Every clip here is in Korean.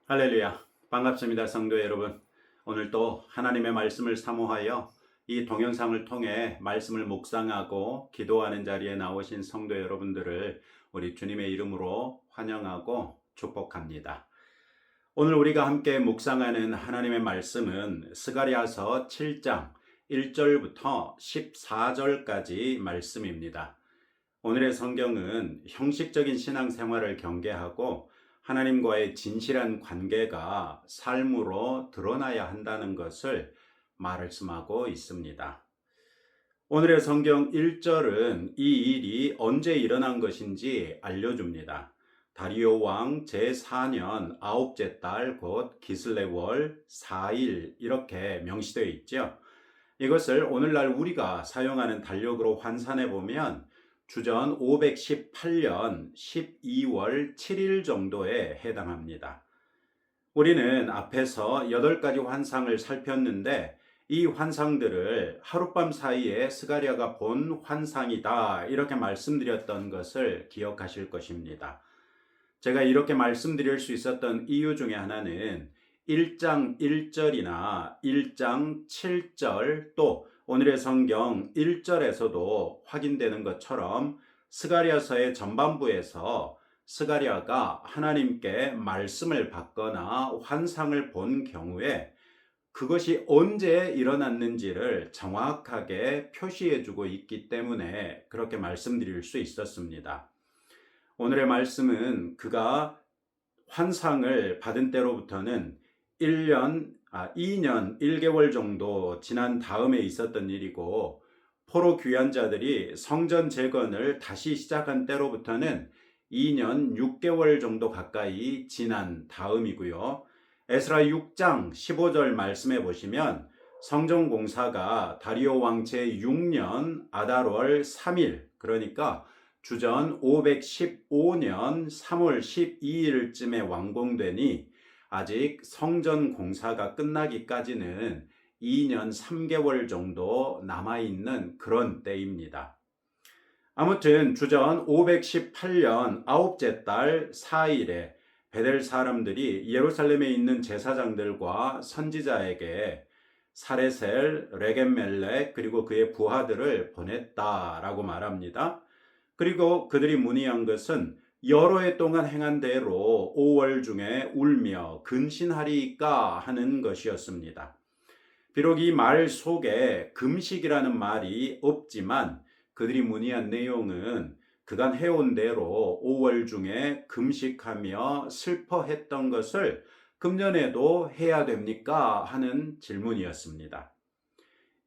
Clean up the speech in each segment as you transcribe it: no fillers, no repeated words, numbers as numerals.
할렐루야. 반갑습니다, 성도 여러분. 오늘 또 하나님의 말씀을 사모하여 이 동영상을 통해 말씀을 묵상하고 기도하는 자리에 나오신 성도 여러분들을 우리 주님의 이름으로 환영하고 축복합니다. 오늘 우리가 함께 묵상하는 하나님의 말씀은 스가랴서 7장 1절부터 14절까지 말씀입니다. 오늘의 성경은 형식적인 신앙생활을 경계하고 하나님과의 진실한 관계가 삶으로 드러나야 한다는 것을 말씀하고 있습니다. 오늘의 성경 1절은 이 일이 언제 일어난 것인지 알려줍니다. 다리오 왕 제4년 아홉째 달 곧 기슬레월 4일 이렇게 명시되어 있죠. 이것을 오늘날 우리가 사용하는 달력으로 환산해 보면 주전 518년 12월 7일 정도에 해당합니다. 우리는 앞에서 8가지 환상을 살폈는데 이 환상들을 하룻밤 사이에 스가랴가 본 환상이다 이렇게 말씀드렸던 것을 기억하실 것입니다. 제가 이렇게 말씀드릴 수 있었던 이유 중에 하나는 1장 1절이나 1장 7절 또 오늘의 성경 1절에서도 확인되는 것처럼 스가랴서의 전반부에서 스가랴가 하나님께 말씀을 받거나 환상을 본 경우에 그것이 언제 일어났는지를 정확하게 표시해주고 있기 때문에 그렇게 말씀드릴 수 있었습니다. 오늘의 말씀은 그가 환상을 받은 때로부터는 2년 1개월 정도 지난 다음에 있었던 일이고 포로 귀환자들이 성전 재건을 다시 시작한 때로부터는 2년 6개월 정도 가까이 지난 다음이고요. 에스라 6장 15절 말씀해 보시면 성전 공사가 다리오 왕 제6년 아달월 3일 그러니까 주전 515년 3월 12일쯤에 완공되니 아직 성전 공사가 끝나기까지는 2년 3개월 정도 남아있는 그런 때입니다. 아무튼 주전 518년 아홉째 달 4일에 베델 사람들이 예루살렘에 있는 제사장들과 선지자에게 사레셀, 레겜멜렉 그리고 그의 부하들을 보냈다라고 말합니다. 그리고 그들이 문의한 것은 여러 해 동안 행한 대로 5월 중에 울며 근신하리까 하는 것이었습니다. 비록 이 말 속에 금식이라는 말이 없지만 그들이 문의한 내용은 그간 해온 대로 5월 중에 금식하며 슬퍼했던 것을 금년에도 해야 됩니까? 하는 질문이었습니다.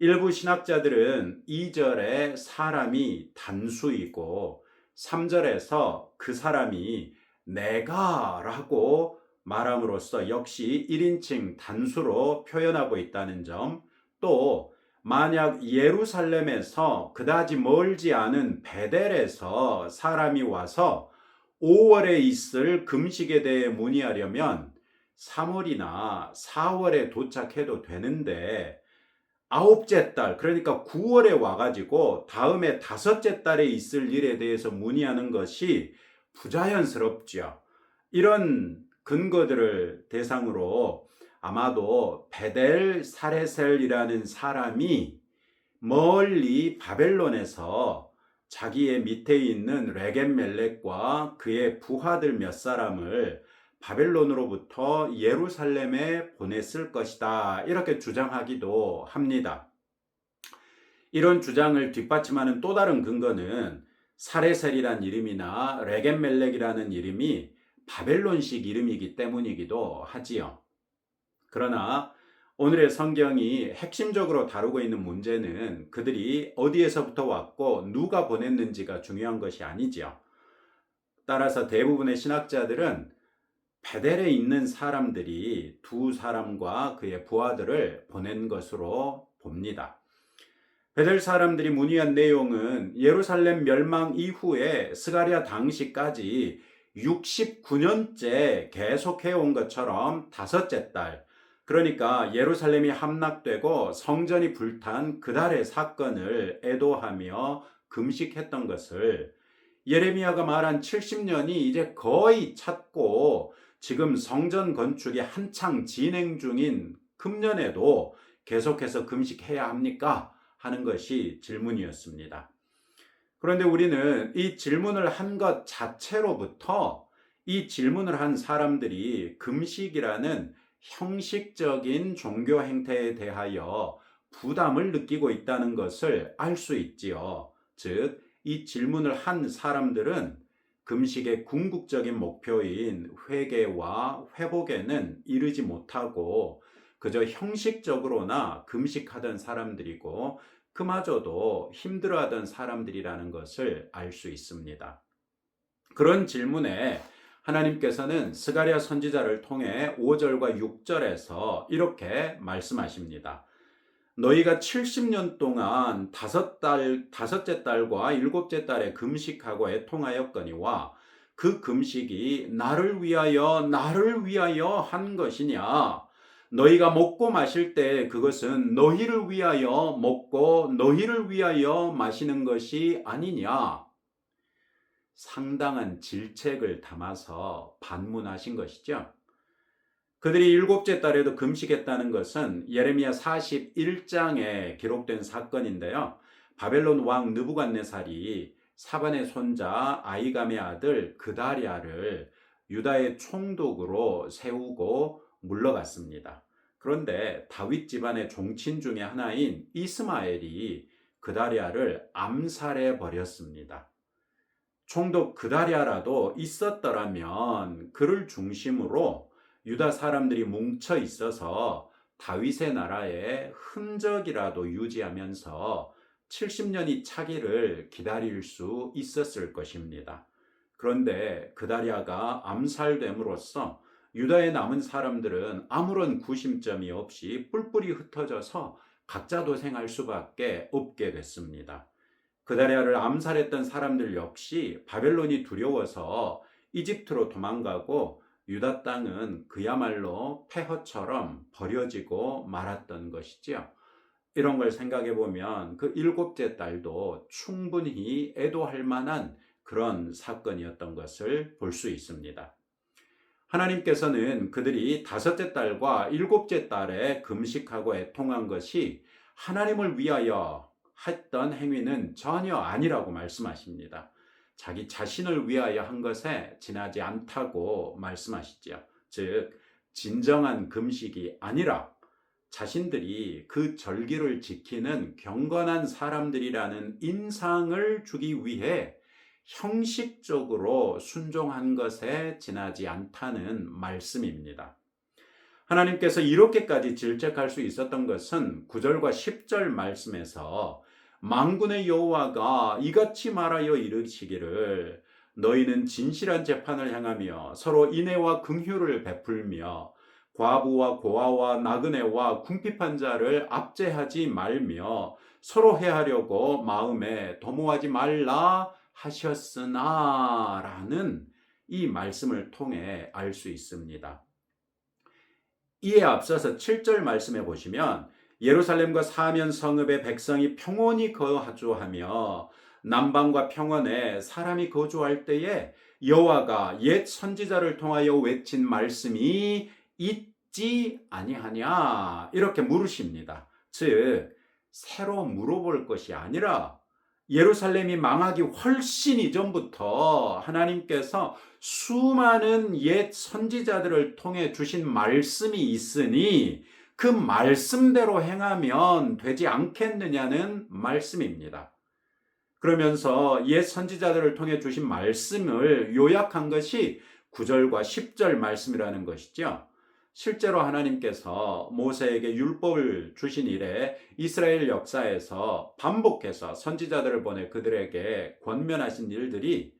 일부 신학자들은 2절에 사람이 단수이고 3절에서 그 사람이 내가 라고 말함으로써 역시 1인칭 단수로 표현하고 있다는 점, 또 만약 예루살렘에서 그다지 멀지 않은 베델에서 사람이 와서 5월에 있을 금식에 대해 문의하려면 3월이나 4월에 도착해도 되는데 아홉째 달, 그러니까 9월에 와가지고 다음에 다섯째 달에 있을 일에 대해서 문의하는 것이 부자연스럽죠. 이런 근거들을 대상으로 아마도 베델 사레셀이라는 사람이 멀리 바벨론에서 자기의 밑에 있는 레겜멜렉과 그의 부하들 몇 사람을 바벨론으로부터 예루살렘에 보냈을 것이다. 이렇게 주장하기도 합니다. 이런 주장을 뒷받침하는 또 다른 근거는 사레셀이란 이름이나 레겜멜렉이라는 이름이 바벨론식 이름이기 때문이기도 하지요. 그러나 오늘의 성경이 핵심적으로 다루고 있는 문제는 그들이 어디에서부터 왔고 누가 보냈는지가 중요한 것이 아니지요. 따라서 대부분의 신학자들은 베델에 있는 사람들이 두 사람과 그의 부하들을 보낸 것으로 봅니다. 베델 사람들이 문의한 내용은 예루살렘 멸망 이후에 스가랴 당시까지 69년째 계속해온 것처럼 다섯째 달, 그러니까 예루살렘이 함락되고 성전이 불탄 그달의 사건을 애도하며 금식했던 것을 예레미야가 말한 70년이 이제 거의 찼고 지금 성전 건축이 한창 진행 중인 금년에도 계속해서 금식해야 합니까? 하는 것이 질문이었습니다. 그런데 우리는 이 질문을 한 것 자체로부터 이 질문을 한 사람들이 금식이라는 형식적인 종교 행태에 대하여 부담을 느끼고 있다는 것을 알 수 있지요. 즉, 이 질문을 한 사람들은 금식의 궁극적인 목표인 회개와 회복에는 이르지 못하고 그저 형식적으로나 금식하던 사람들이고 그마저도 힘들어하던 사람들이라는 것을 알 수 있습니다. 그런 질문에 하나님께서는 스가랴 선지자를 통해 5절과 6절에서 이렇게 말씀하십니다. 너희가 70년 동안 다섯째 달과 일곱째 달에 금식하고 애통하였거니와 그 금식이 나를 위하여 한 것이냐? 너희가 먹고 마실 때 그것은 너희를 위하여 먹고 너희를 위하여 마시는 것이 아니냐? 상당한 질책을 담아서 반문하신 것이죠. 그들이 일곱째 달에도 금식했다는 것은 예레미야 41장에 기록된 사건인데요. 바벨론 왕 느부갓네살이 사반의 손자 아이감의 아들 그다리아를 유다의 총독으로 세우고 물러갔습니다. 그런데 다윗 집안의 종친 중에 하나인 이스마엘이 그다리아를 암살해 버렸습니다. 총독 그다리아라도 있었더라면 그를 중심으로 유다 사람들이 뭉쳐 있어서 다윗의 나라의 흔적이라도 유지하면서 70년이 차기를 기다릴 수 있었을 것입니다. 그런데 그다리아가 암살됨으로써 유다에 남은 사람들은 아무런 구심점이 없이 뿔뿔이 흩어져서 각자 도생할 수밖에 없게 됐습니다. 그다리아를 암살했던 사람들 역시 바벨론이 두려워서 이집트로 도망가고 유다 땅은 그야말로 폐허처럼 버려지고 말았던 것이지요. 이런 걸 생각해 보면 그 일곱째 달도 충분히 애도할 만한 그런 사건이었던 것을 볼 수 있습니다. 하나님께서는 그들이 다섯째 달과 일곱째 달에 금식하고 애통한 것이 하나님을 위하여 했던 행위는 전혀 아니라고 말씀하십니다. 자기 자신을 위하여 한 것에 지나지 않다고 말씀하시죠. 즉, 진정한 금식이 아니라 자신들이 그 절기를 지키는 경건한 사람들이라는 인상을 주기 위해 형식적으로 순종한 것에 지나지 않다는 말씀입니다. 하나님께서 이렇게까지 질책할 수 있었던 것은 9절과 10절 말씀에서 만군의 여호와가 이같이 말하여 이르시기를 너희는 진실한 재판을 행하며 서로 인애와 긍휼을 베풀며 과부와 고아와 나그네와 궁핍한 자를 압제하지 말며 서로 해하려고 마음에 도모하지 말라 하셨으나 라는 이 말씀을 통해 알 수 있습니다. 이에 앞서서 7절 말씀해 보시면 예루살렘과 사면 성읍의 백성이 평온히 거주하며 남방과 평원에 사람이 거주할 때에 여호와가 옛 선지자를 통하여 외친 말씀이 있지 아니하냐 이렇게 물으십니다. 즉 새로 물어볼 것이 아니라 예루살렘이 망하기 훨씬 이전부터 하나님께서 수많은 옛 선지자들을 통해 주신 말씀이 있으니 그 말씀대로 행하면 되지 않겠느냐는 말씀입니다. 그러면서 옛 선지자들을 통해 주신 말씀을 요약한 것이 9절과 10절 말씀이라는 것이죠. 실제로 하나님께서 모세에게 율법을 주신 이래 이스라엘 역사에서 반복해서 선지자들을 보내 그들에게 권면하신 일들이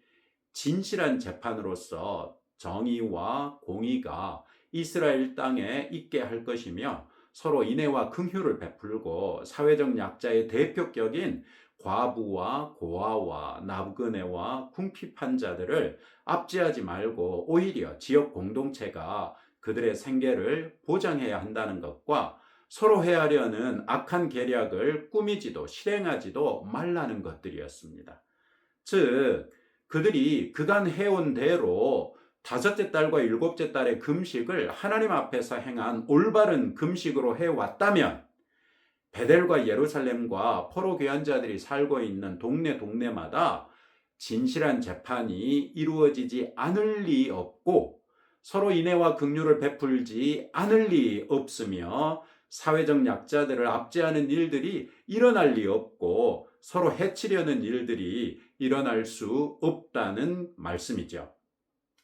진실한 재판으로서 정의와 공의가 이스라엘 땅에 있게 할 것이며 서로 인애와 긍휼을 베풀고 사회적 약자의 대표격인 과부와 고아와 나그네와 궁핍한 자들을 압제하지 말고 오히려 지역 공동체가 그들의 생계를 보장해야 한다는 것과 서로 해하려는 악한 계략을 꾸미지도 실행하지도 말라는 것들이었습니다. 즉 그들이 그간 해온 대로 다섯째 달과 일곱째 달의 금식을 하나님 앞에서 행한 올바른 금식으로 해왔다면 베델과 예루살렘과 포로 귀환자들이 살고 있는 동네마다 진실한 재판이 이루어지지 않을 리 없고 서로 인애와 긍휼을 베풀지 않을 리 없으며 사회적 약자들을 압제하는 일들이 일어날 리 없고 서로 해치려는 일들이 일어날 수 없다는 말씀이죠.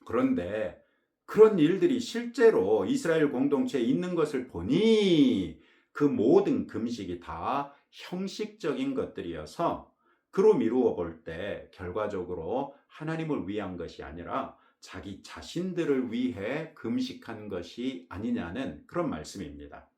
그런데 그런 일들이 실제로 이스라엘 공동체에 있는 것을 보니 그 모든 금식이 다 형식적인 것들이어서 그로 미루어 볼 때 결과적으로 하나님을 위한 것이 아니라 자기 자신들을 위해 금식한 것이 아니냐는 그런 말씀입니다.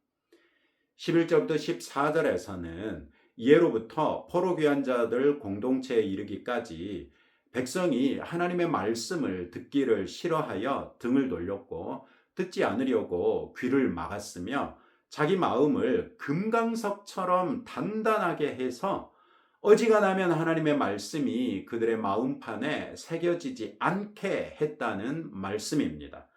11절부터 14절에서는 예로부터 포로 귀한 자들 공동체에 이르기까지 백성이 하나님의 말씀을 듣기를 싫어하여 등을 돌렸고 듣지 않으려고 귀를 막았으며 자기 마음을 금강석처럼 단단하게 해서 어지간하면 하나님의 말씀이 그들의 마음판에 새겨지지 않게 했다는 말씀입니다.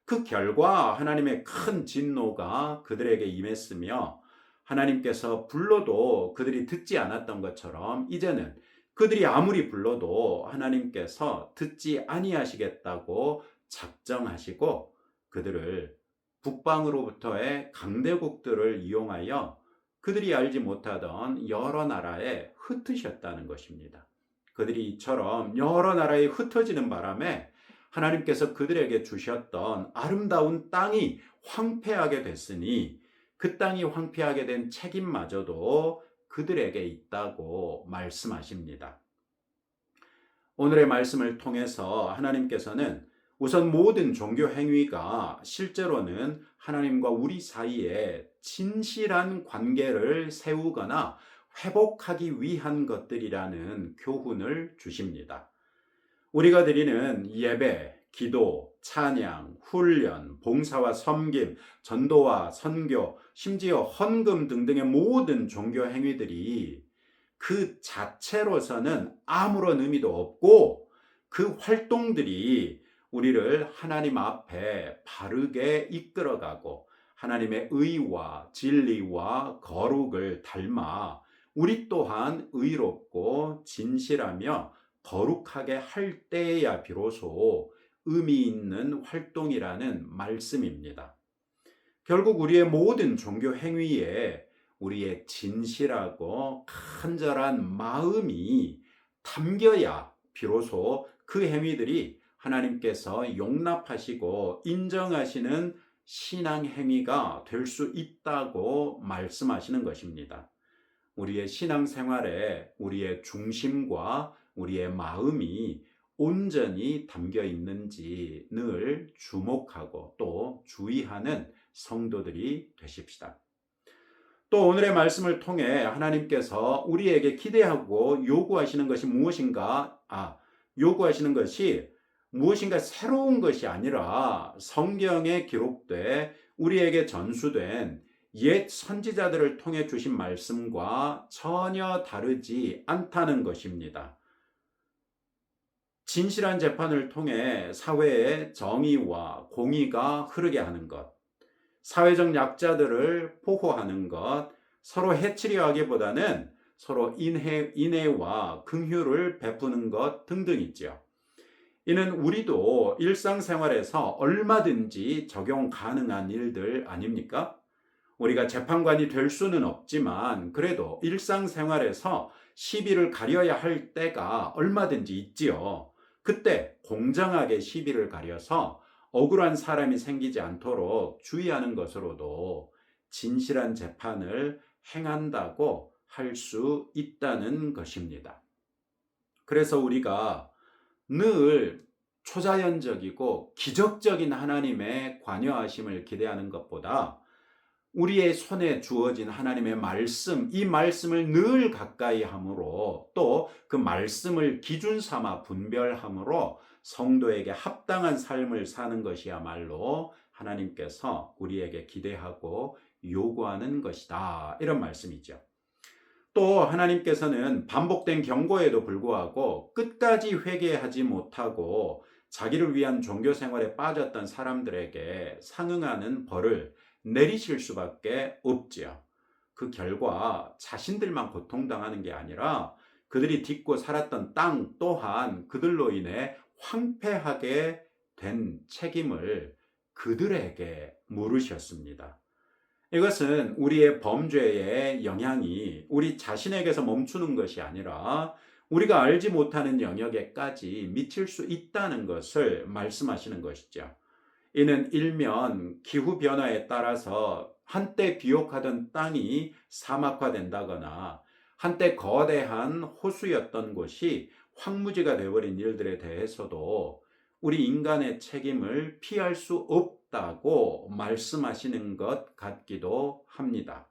그 결과 하나님의 큰 진노가 그들에게 임했으며 하나님께서 불러도 그들이 듣지 않았던 것처럼 이제는 그들이 아무리 불러도 하나님께서 듣지 아니하시겠다고 작정하시고 그들을 북방으로부터의 강대국들을 이용하여 그들이 알지 못하던 여러 나라에 흩으셨다는 것입니다. 그들이 이처럼 여러 나라에 흩어지는 바람에 하나님께서 그들에게 주셨던 아름다운 땅이 황폐하게 됐으니 그 땅이 황폐하게 된 책임마저도 그들에게 있다고 말씀하십니다. 오늘의 말씀을 통해서 하나님께서는 우선 모든 종교 행위가 실제로는 하나님과 우리 사이에 진실한 관계를 세우거나 회복하기 위한 것들이라는 교훈을 주십니다. 우리가 드리는 예배, 기도, 찬양, 훈련, 봉사와 섬김, 전도와 선교, 심지어 헌금 등등의 모든 종교 행위들이 그 자체로서는 아무런 의미도 없고 그 활동들이 우리를 하나님 앞에 바르게 이끌어가고 하나님의 의와 진리와 거룩을 닮아 우리 또한 의롭고 진실하며 거룩하게 할 때야 비로소 의미 있는 활동이라는 말씀입니다. 결국 우리의 모든 종교 행위에 우리의 진실하고 간절한 마음이 담겨야 비로소 그 행위들이 하나님께서 용납하시고 인정하시는 신앙 행위가 될 수 있다고 말씀하시는 것입니다. 우리의 신앙 생활에 우리의 중심과 우리의 마음이 온전히 담겨 있는지 늘 주목하고 또 주의하는 성도들이 되십시다. 또 오늘의 말씀을 통해 하나님께서 우리에게 기대하고 요구하시는 것이 무엇인가? 요구하시는 것이 무엇인가 새로운 것이 아니라 성경에 기록돼 우리에게 전수된 옛 선지자들을 통해 주신 말씀과 전혀 다르지 않다는 것입니다. 진실한 재판을 통해 사회의 정의와 공의가 흐르게 하는 것, 사회적 약자들을 보호하는 것, 서로 해치려 하기보다는 서로 인애와 긍휼을 베푸는 것 등등이지요. 이는 우리도 일상생활에서 얼마든지 적용 가능한 일들 아닙니까? 우리가 재판관이 될 수는 없지만 그래도 일상생활에서 시비를 가려야 할 때가 얼마든지 있지요. 그때 공정하게 시비를 가려서 억울한 사람이 생기지 않도록 주의하는 것으로도 진실한 재판을 행한다고 할 수 있다는 것입니다. 그래서 우리가 늘 초자연적이고 기적적인 하나님의 관여하심을 기대하는 것보다 우리의 손에 주어진 하나님의 말씀, 이 말씀을 늘 가까이 함으로 또 그 말씀을 기준 삼아 분별함으로 성도에게 합당한 삶을 사는 것이야말로 하나님께서 우리에게 기대하고 요구하는 것이다. 이런 말씀이죠. 또 하나님께서는 반복된 경고에도 불구하고 끝까지 회개하지 못하고 자기를 위한 종교 생활에 빠졌던 사람들에게 상응하는 벌을 내리실 수밖에 없지요. 그 결과 자신들만 고통당하는 게 아니라 그들이 딛고 살았던 땅 또한 그들로 인해 황폐하게 된 책임을 그들에게 물으셨습니다. 이것은 우리의 범죄의 영향이 우리 자신에게서 멈추는 것이 아니라 우리가 알지 못하는 영역에까지 미칠 수 있다는 것을 말씀하시는 것이죠. 이는 일면 기후변화에 따라서 한때 비옥하던 땅이 사막화된다거나 한때 거대한 호수였던 곳이 황무지가 되어버린 일들에 대해서도 우리 인간의 책임을 피할 수 없다고 말씀하시는 것 같기도 합니다.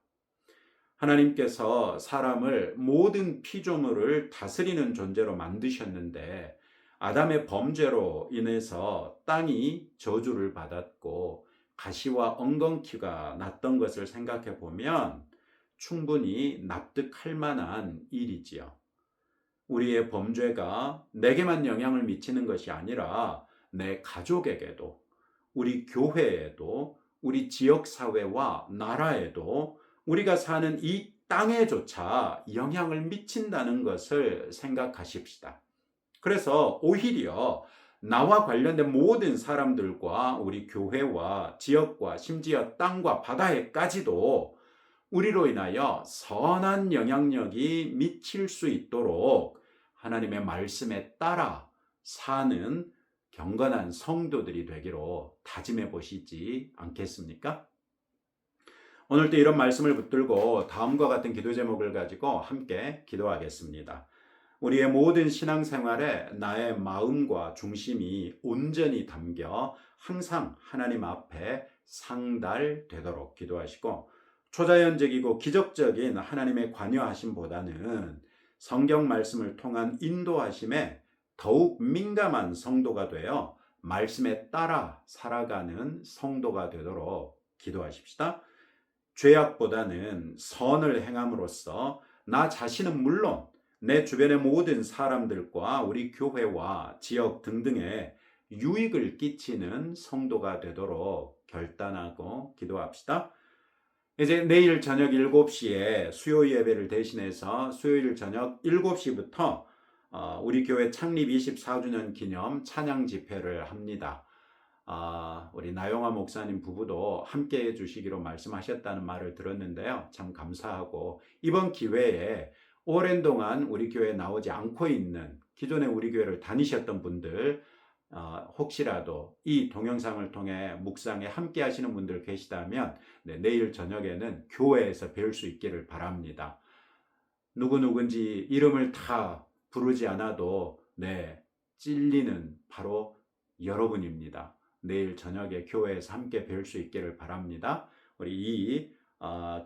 하나님께서 사람을 모든 피조물을 다스리는 존재로 만드셨는데 아담의 범죄로 인해서 땅이 저주를 받았고 가시와 엉겅퀴가 났던 것을 생각해 보면 충분히 납득할 만한 일이지요. 우리의 범죄가 내게만 영향을 미치는 것이 아니라 내 가족에게도, 우리 교회에도, 우리 지역사회와 나라에도, 우리가 사는 이 땅에조차 영향을 미친다는 것을 생각하십시다. 그래서 오히려 나와 관련된 모든 사람들과 우리 교회와 지역과 심지어 땅과 바다에까지도 우리로 인하여 선한 영향력이 미칠 수 있도록 하나님의 말씀에 따라 사는 경건한 성도들이 되기로 다짐해 보시지 않겠습니까? 오늘도 이런 말씀을 붙들고 다음과 같은 기도 제목을 가지고 함께 기도하겠습니다. 우리의 모든 신앙생활에 나의 마음과 중심이 온전히 담겨 항상 하나님 앞에 상달되도록 기도하시고 초자연적이고 기적적인 하나님의 관여하심보다는 성경 말씀을 통한 인도하심에 더욱 민감한 성도가 되어 말씀에 따라 살아가는 성도가 되도록 기도하십시다. 죄악보다는 선을 행함으로써 나 자신은 물론 내 주변의 모든 사람들과 우리 교회와 지역 등등에 유익을 끼치는 성도가 되도록 결단하고 기도합시다. 이제 내일 저녁 7시에 수요 예배를 대신해서 수요일 저녁 7시부터 우리 교회 창립 24주년 기념 찬양 집회를 합니다. 우리 나영아 목사님 부부도 함께 해주시기로 말씀하셨다는 말을 들었는데요. 참 감사하고 이번 기회에 오랜 동안 우리 교회에 나오지 않고 있는 기존에 우리 교회를 다니셨던 분들 혹시라도 이 동영상을 통해 묵상에 함께 하시는 분들 계시다면 내일 저녁에는 교회에서 뵐 수 있기를 바랍니다. 누구누군지 이름을 다 부르지 않아도 찔리는 바로 여러분입니다. 내일 저녁에 교회에서 함께 뵐 수 있기를 바랍니다. 우리 이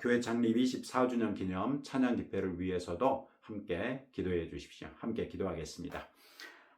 교회 창립 24주년 기념 찬양 집회를 위해서도 함께 기도해 주십시오. 함께 기도하겠습니다.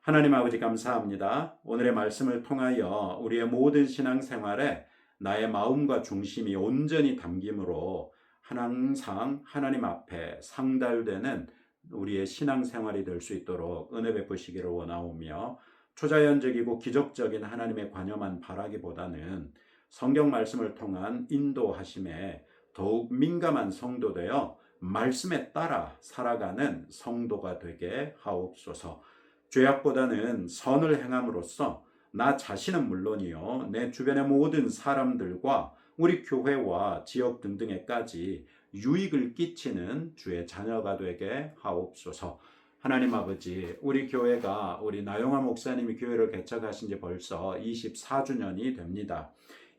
하나님 아버지 감사합니다. 오늘의 말씀을 통하여 우리의 모든 신앙생활에 나의 마음과 중심이 온전히 담김으로 항상 하나님 앞에 상달되는 우리의 신앙생활이 될 수 있도록 은혜 베푸시기를 원하오며 초자연적이고 기적적인 하나님의 관여만 바라기보다는 성경 말씀을 통한 인도하심에 더욱 민감한 성도 되어 말씀에 따라 살아가는 성도가 되게 하옵소서. 죄악보다는 선을 행함으로써 나 자신은 물론이요 내 주변의 모든 사람들과 우리 교회와 지역 등등에까지 유익을 끼치는 주의 자녀가 되게 하옵소서. 하나님 아버지, 우리 교회가 우리 나영아 목사님이 교회를 개척하신 지 벌써 24주년이 됩니다.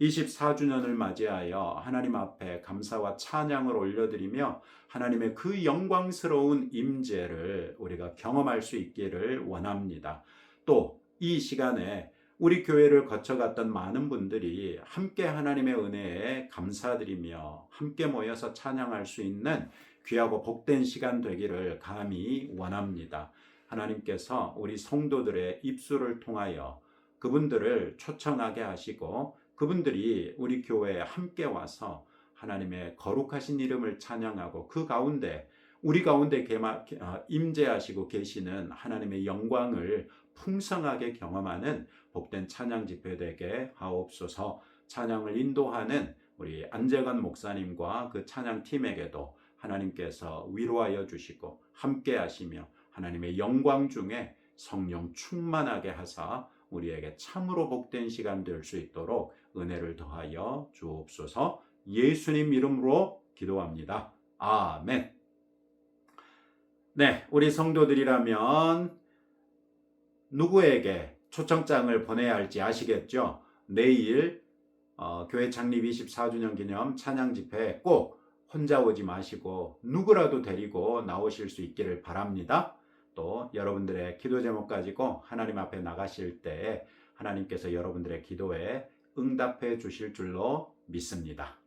24주년을 맞이하여 하나님 앞에 감사와 찬양을 올려드리며 하나님의 그 영광스러운 임재를 우리가 경험할 수 있기를 원합니다. 또 이 시간에 우리 교회를 거쳐갔던 많은 분들이 함께 하나님의 은혜에 감사드리며 함께 모여서 찬양할 수 있는 귀하고 복된 시간 되기를 감히 원합니다. 하나님께서 우리 성도들의 입술을 통하여 그분들을 초청하게 하시고 그분들이 우리 교회에 함께 와서 하나님의 거룩하신 이름을 찬양하고 그 가운데 우리 가운데 임재하시고 계시는 하나님의 영광을 풍성하게 경험하는 복된 찬양 집회 되게 하옵소서. 찬양을 인도하는 우리 안재건 목사님과 그 찬양 팀에게도 하나님께서 위로하여 주시고 함께 하시며 하나님의 영광 중에 성령 충만하게 하사 우리에게 참으로 복된 시간 될 수 있도록 은혜를 더하여 주옵소서. 예수님 이름으로 기도합니다. 아멘. 네, 우리 성도들이라면 누구에게 초청장을 보내야 할지 아시겠죠? 내일 교회 창립 24주년 기념 찬양 집회 꼭 혼자 오지 마시고 누구라도 데리고 나오실 수 있기를 바랍니다. 또 여러분들의 기도 제목 가지고 하나님 앞에 나가실 때 하나님께서 여러분들의 기도에 응답해 주실 줄로 믿습니다.